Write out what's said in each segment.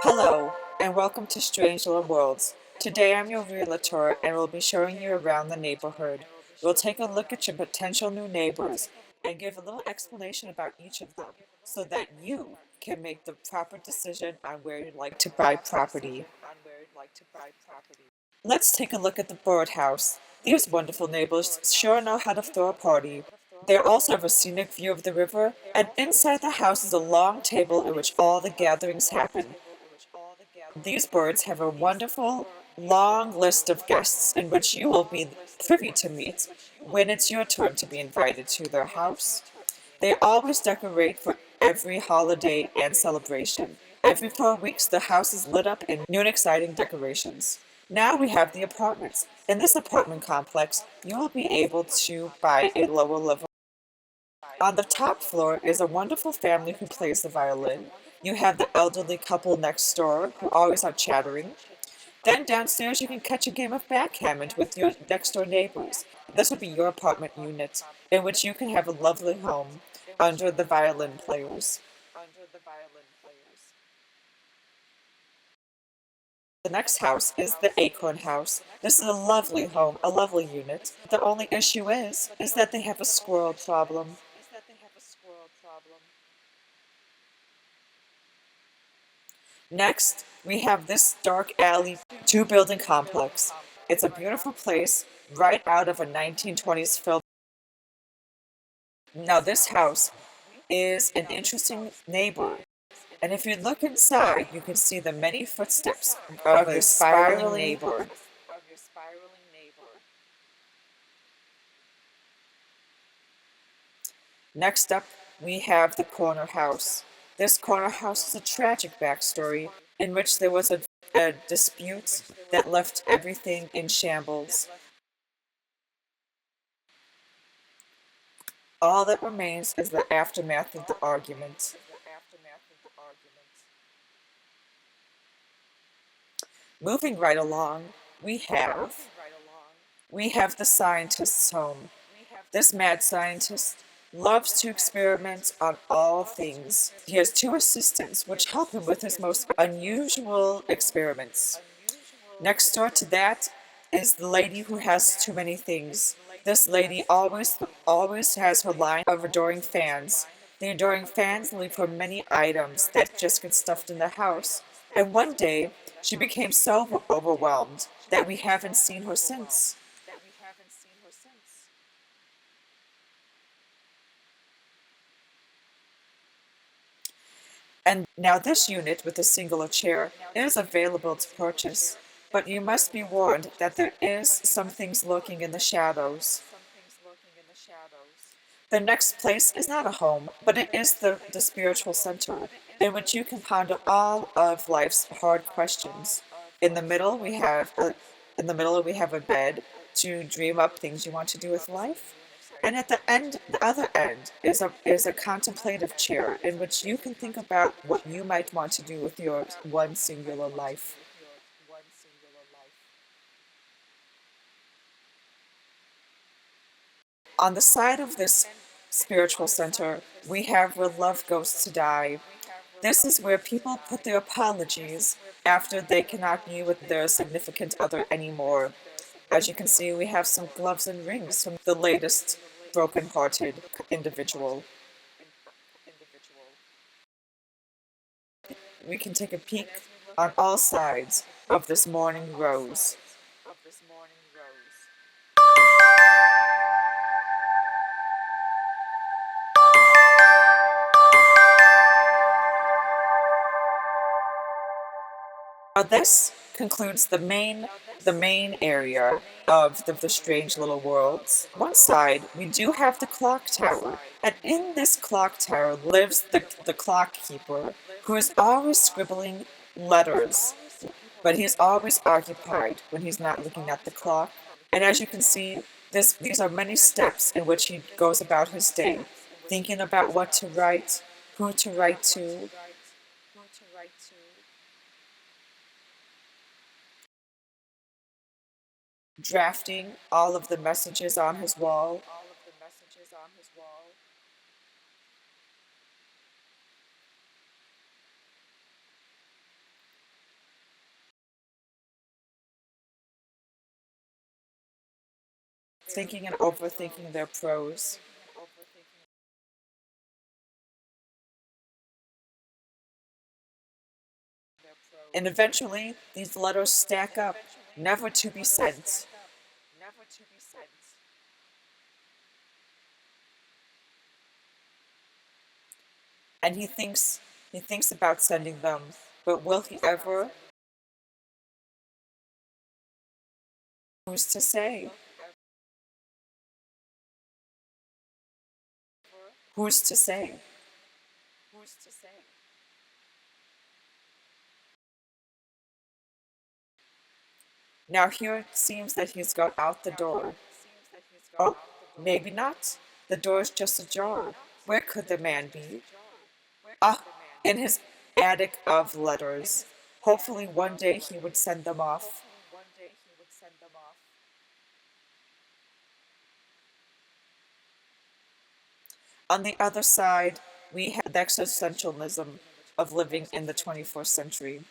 Hello, and welcome to Strange Little Worlds. Today I'm your realtor and will be showing you around the neighborhood. We'll take a look at your potential new neighbors and give a little explanation about each of them so that you can make the proper decision on where you'd like to buy property. Let's take a look at the birdhouse. These wonderful neighbors sure know how to throw a party. They also have a scenic view of the river, and inside the house is a long table in which all the gatherings happen. These birds have a wonderful, long list of guests in which you will be privy to meet when it's your turn to be invited to their house. They always decorate for every holiday and celebration. Every 4 weeks, the house is lit up in new and exciting decorations. Now we have the apartments. In this apartment complex, you will be able to buy a lower level. On the top floor is a wonderful family who plays the violin. You have the elderly couple next door who always are chattering. Then downstairs you can catch a game of backgammon with your next door neighbors. This would be your apartment unit, in which you can have a lovely home under the violin players. The next house is the Acorn House. This is a lovely home, a lovely unit. The only issue is that they have a squirrel problem. Next, we have this dark alley two-building complex. It's a beautiful place right out of a 1920s film. Now, this house is an interesting neighbor, and if you look inside, you can see the many footsteps of a spiraling neighbor. Next up, we have the corner house. This corner house is a tragic backstory in which there was a dispute that left everything in shambles. All that remains is the aftermath of the argument. Moving right along, we have the scientist's home. This mad scientist loves to experiment on all things. He has two assistants which help him with his most unusual experiments. Next door to that is the lady who has too many things. This lady always has her line of adoring fans. The adoring fans leave her many items that just get stuffed in the house. And one day, she became so overwhelmed that we haven't seen her since. And now this unit with a singular chair is available to purchase, but you must be warned that there is some things lurking in the shadows. The next place is not a home, but it is the spiritual center, in which you can ponder all of life's hard questions. In the middle, we have a bed to dream up things you want to do with life. And at the other end is a contemplative chair in which you can think about what you might want to do with your one singular life. On the side of this spiritual center, we have where love goes to die. This is where people put their apologies after they cannot be with their significant other anymore. As you can see, we have some gloves and rings from the latest broken-hearted individual. We can take a peek on all sides of this morning rose. Now this concludes the main area of the strange little worlds. One side, we do have the clock tower, and in this clock tower lives the clock keeper, who is always scribbling letters, but he's always occupied when he's not looking at the clock. And as you can see, these are many steps in which he goes about his day, thinking about what to write, who to write to, drafting all of the messages on his wall. thinking and overthinking their prose. And eventually, these letters stack up, never to be sent. And he thinks about sending them, but will he ever? Who's to say? Who's to say? Now here it seems that he's got out the door. Oh, maybe not. The door's just ajar. Where could the man be? Ah, in his attic of letters. Hopefully one day he would send them off. On the other side, we have the existentialism of living in the 21st century.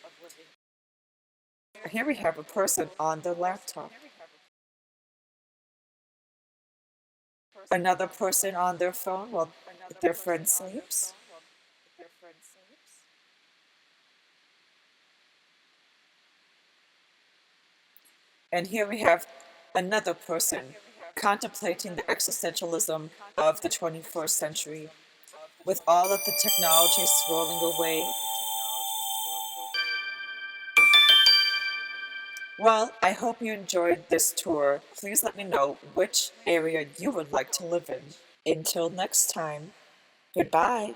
Here we have a person on their laptop, another person on their phone while their friend sleeps. And here we have another person contemplating the existentialism of the 21st century with all of the technology swirling away. Well, I hope you enjoyed this tour. Please let me know which area you would like to live in. Until next time, goodbye.